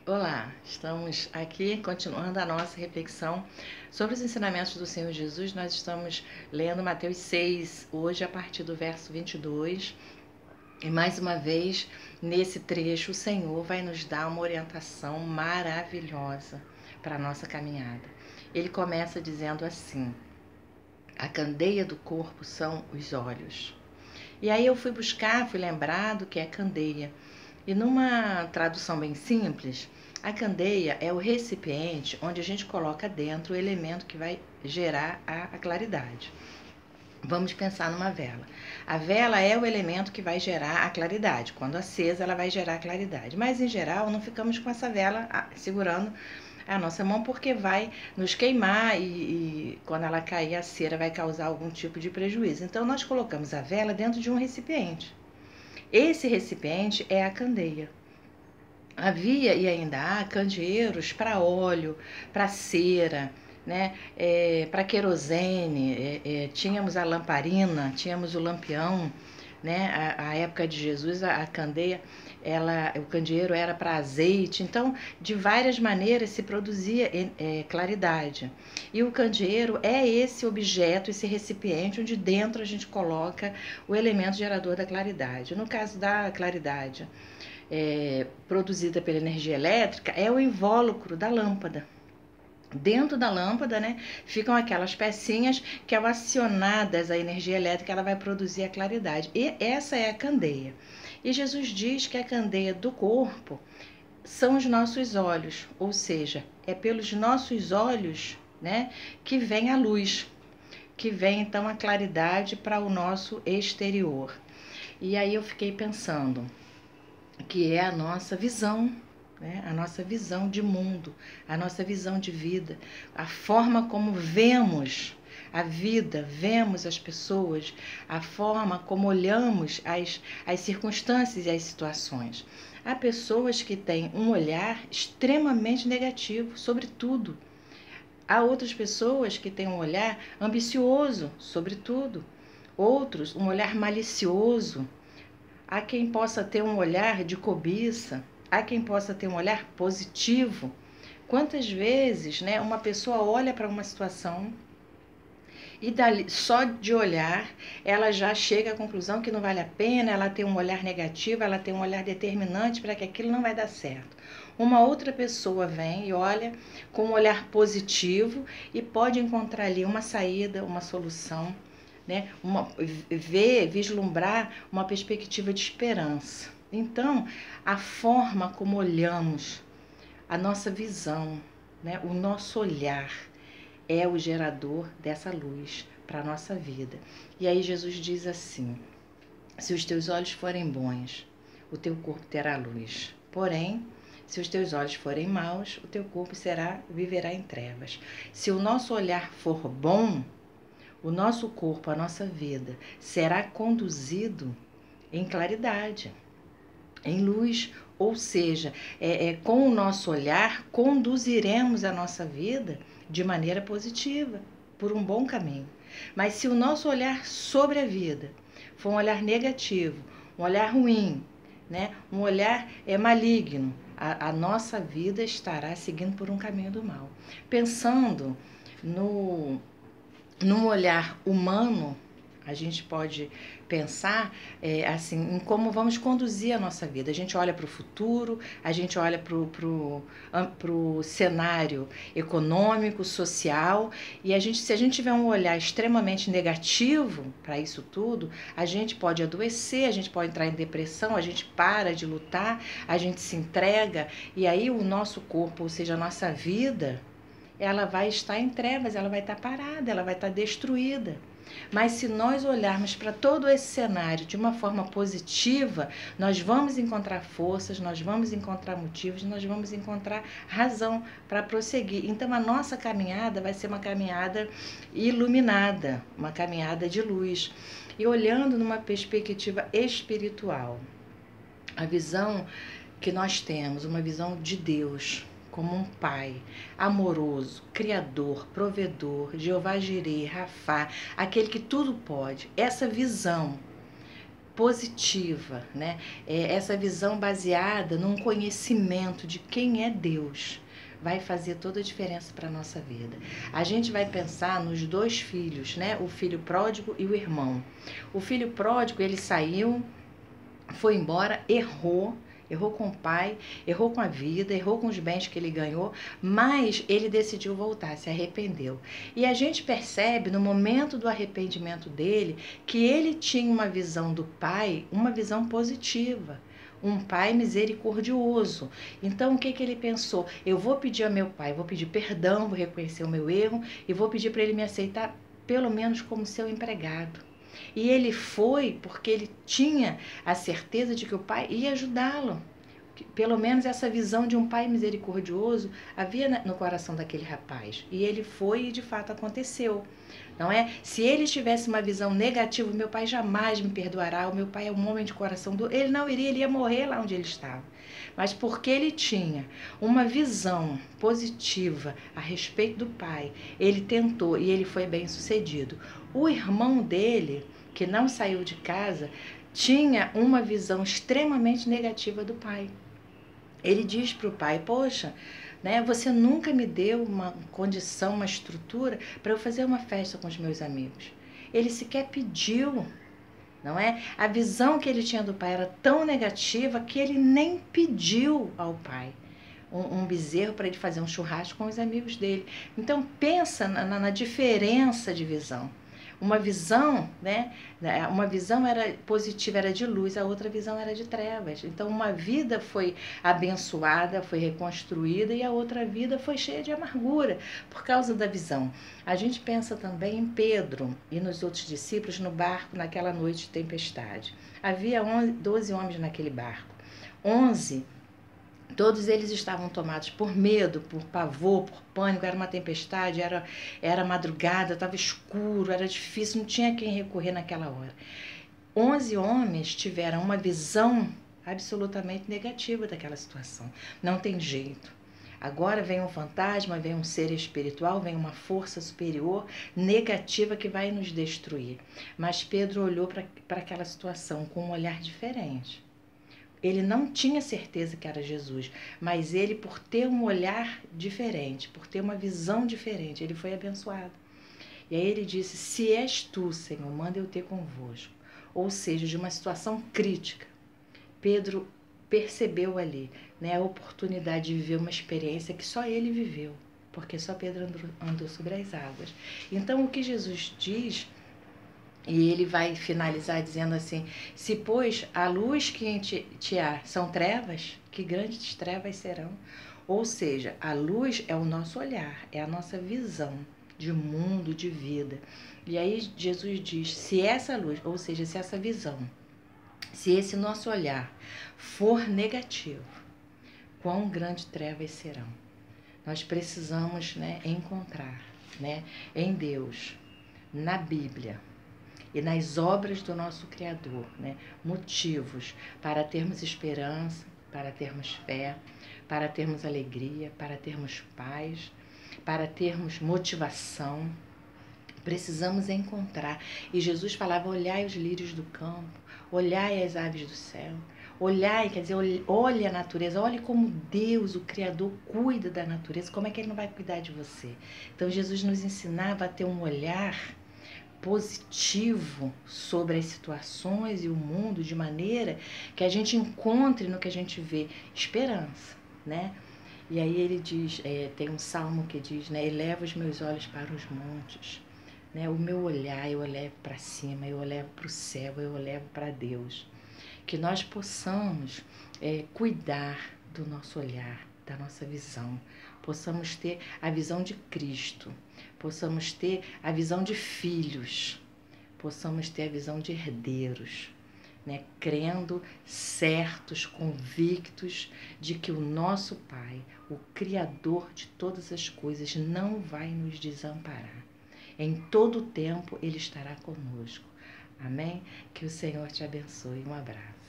Olá, estamos aqui continuando a nossa reflexão sobre os ensinamentos do Senhor Jesus. Nós estamos lendo Mateus 6, hoje a partir do verso 22. E mais uma vez, nesse trecho, o Senhor vai nos dar uma orientação maravilhosa para a nossa caminhada. Ele começa dizendo assim: a candeia do corpo são os olhos. E aí eu fui buscar, fui lembrar do que é candeia. E numa tradução bem simples, a candeia é o recipiente onde a gente coloca dentro o elemento que vai gerar a claridade. Vamos pensar numa vela. A vela é o elemento que vai gerar a claridade. Quando acesa, ela vai gerar a claridade. Mas, em geral, não ficamos com essa vela segurando a nossa mão porque vai nos queimar e quando ela cair, a cera vai causar algum tipo de prejuízo. Então, nós colocamos a vela dentro de um recipiente. Esse recipiente é a candeia. Havia e ainda há candeeiros para óleo, para cera, né? Para querosene, tínhamos a lamparina, tínhamos o lampião, né? A época de Jesus, a candeia, o candeeiro era para azeite, então de várias maneiras se produzia claridade. E o candeeiro é esse objeto, esse recipiente onde dentro a gente coloca o elemento gerador da claridade. No caso da claridade, produzida pela energia elétrica, é o invólucro da lâmpada. Dentro da lâmpada, né, ficam aquelas pecinhas que, ao acionadas a energia elétrica, ela vai produzir a claridade. E essa é a candeia. E Jesus diz que a candeia do corpo são os nossos olhos, ou seja, é pelos nossos olhos, né, que vem a luz, que vem então a claridade para o nosso exterior. E aí eu fiquei pensando que é a nossa visão, né? A nossa visão de mundo, a nossa visão de vida, a forma como vemos a vida, vemos as pessoas, a forma como olhamos as circunstâncias e as situações. Há pessoas que têm um olhar extremamente negativo sobre tudo. Há outras pessoas que têm um olhar ambicioso sobre tudo. Outros, um olhar malicioso. Há quem possa ter um olhar de cobiça, há quem possa ter um olhar positivo. Quantas vezes, né, uma pessoa olha para uma situação e dali, só de olhar, ela já chega à conclusão que não vale a pena, ela tem um olhar negativo, ela tem um olhar determinante para que aquilo não vai dar certo. Uma outra pessoa vem e olha com um olhar positivo e pode encontrar ali uma saída, uma solução, né? Vislumbrar uma perspectiva de esperança. Então, a forma como olhamos, a nossa visão, né? O nosso olhar é o gerador dessa luz para a nossa vida. E aí Jesus diz assim: se os teus olhos forem bons, o teu corpo terá luz. Porém, se os teus olhos forem maus, o teu corpo viverá em trevas. Se o nosso olhar for bom, o nosso corpo, a nossa vida, será conduzido em claridade, em luz, ou seja, com o nosso olhar conduziremos a nossa vida de maneira positiva, por um bom caminho. Mas se o nosso olhar sobre a vida for um olhar negativo, um olhar ruim, né, um olhar maligno, a nossa vida estará seguindo por um caminho do mal. Pensando num olhar humano, a gente pode pensar assim, em como vamos conduzir a nossa vida. A gente olha para o futuro, a gente olha para o cenário econômico, social, e se a gente tiver um olhar extremamente negativo para isso tudo, a gente pode adoecer, a gente pode entrar em depressão, a gente para de lutar, a gente se entrega, e aí o nosso corpo, ou seja, a nossa vida, ela vai estar em trevas, ela vai estar parada, ela vai estar destruída. Mas se nós olharmos para todo esse cenário de uma forma positiva, nós vamos encontrar forças, nós vamos encontrar motivos, nós vamos encontrar razão para prosseguir. Então a nossa caminhada vai ser uma caminhada iluminada, uma caminhada de luz. E olhando numa perspectiva espiritual, a visão que nós temos, uma visão de Deus como um pai amoroso, criador, provedor, Jeová Jireh, Rafá, aquele que tudo pode. Essa visão positiva, né? Essa visão baseada num conhecimento de quem é Deus vai fazer toda a diferença para a nossa vida. A gente vai pensar nos dois filhos, né? O filho pródigo e o irmão. O filho pródigo, ele saiu, foi embora, errou com o pai, errou com a vida, errou com os bens que ele ganhou, mas ele decidiu voltar, se arrependeu. E a gente percebe no momento do arrependimento dele que ele tinha uma visão do pai, uma visão positiva. Um pai misericordioso. Então, o que ele pensou? Eu vou pedir ao meu pai, vou pedir perdão, vou reconhecer o meu erro e vou pedir para ele me aceitar, pelo menos como seu empregado. E ele foi porque ele tinha a certeza de que o pai ia ajudá-lo. Pelo menos essa visão de um pai misericordioso havia no coração daquele rapaz. E ele foi e de fato aconteceu. Não é? Se ele tivesse uma visão negativa, meu pai jamais me perdoará, o meu pai é um homem de coração duro, ele não iria, ele ia morrer lá onde ele estava. Mas porque ele tinha uma visão positiva a respeito do pai, ele tentou e ele foi bem sucedido. O irmão dele, que não saiu de casa, tinha uma visão extremamente negativa do pai. Ele diz para o pai, poxa, né, você nunca me deu uma condição, uma estrutura para eu fazer uma festa com os meus amigos. Ele sequer pediu, não é? A visão que ele tinha do pai era tão negativa que ele nem pediu ao pai um bezerro para ele fazer um churrasco com os amigos dele. Então pensa na diferença de visão. Uma visão, né? Uma visão era positiva, era de luz, a outra visão era de trevas. Então uma vida foi abençoada, foi reconstruída e a outra vida foi cheia de amargura por causa da visão. A gente pensa também em Pedro e nos outros discípulos no barco naquela noite de tempestade. Havia 12 homens naquele barco. 11, todos eles estavam tomados por medo, por pavor, por pânico. Era uma tempestade, era madrugada, estava escuro, era difícil, não tinha quem recorrer naquela hora. 11 homens tiveram uma visão absolutamente negativa daquela situação. Não tem jeito. Agora vem um fantasma, vem um ser espiritual, vem uma força superior negativa que vai nos destruir. Mas Pedro olhou para aquela situação com um olhar diferente. Ele não tinha certeza que era Jesus, mas ele, por ter um olhar diferente, por ter uma visão diferente, ele foi abençoado. E aí ele disse, se és tu, Senhor, manda eu ter convosco. Ou seja, de uma situação crítica, Pedro percebeu ali, né, a oportunidade de viver uma experiência que só ele viveu, porque só Pedro andou sobre as águas. Então, o que Jesus diz... E ele vai finalizar dizendo assim, se pois a luz que em ti há são trevas, que grandes trevas serão. Ou seja, a luz é o nosso olhar, é a nossa visão de mundo, de vida. E aí Jesus diz, se essa luz, ou seja, se essa visão, se esse nosso olhar for negativo, quão grandes trevas serão. Nós precisamos, né, encontrar, né, em Deus, na Bíblia, e nas obras do nosso Criador, né, motivos para termos esperança, para termos fé, para termos alegria, para termos paz, para termos motivação. Precisamos encontrar. E Jesus falava, olhai os lírios do campo, olhai as aves do céu, olhai, quer dizer, olhe a natureza, olhe como Deus, o Criador, cuida da natureza, como é que Ele não vai cuidar de você? Então Jesus nos ensinava a ter um olhar positivo sobre as situações e o mundo, de maneira que a gente encontre no que a gente vê esperança, né? E aí ele diz, tem um salmo que diz, né, eleva os meus olhos para os montes, né? O meu olhar eu levo para cima, eu levo para o céu, eu levo para Deus. Que nós possamos cuidar do nosso olhar, da nossa visão, possamos ter a visão de Cristo, possamos ter a visão de filhos, possamos ter a visão de herdeiros, né? Crendo certos, convictos de que o nosso Pai, o Criador de todas as coisas, não vai nos desamparar. Em todo o tempo Ele estará conosco. Amém? Que o Senhor te abençoe. Um abraço.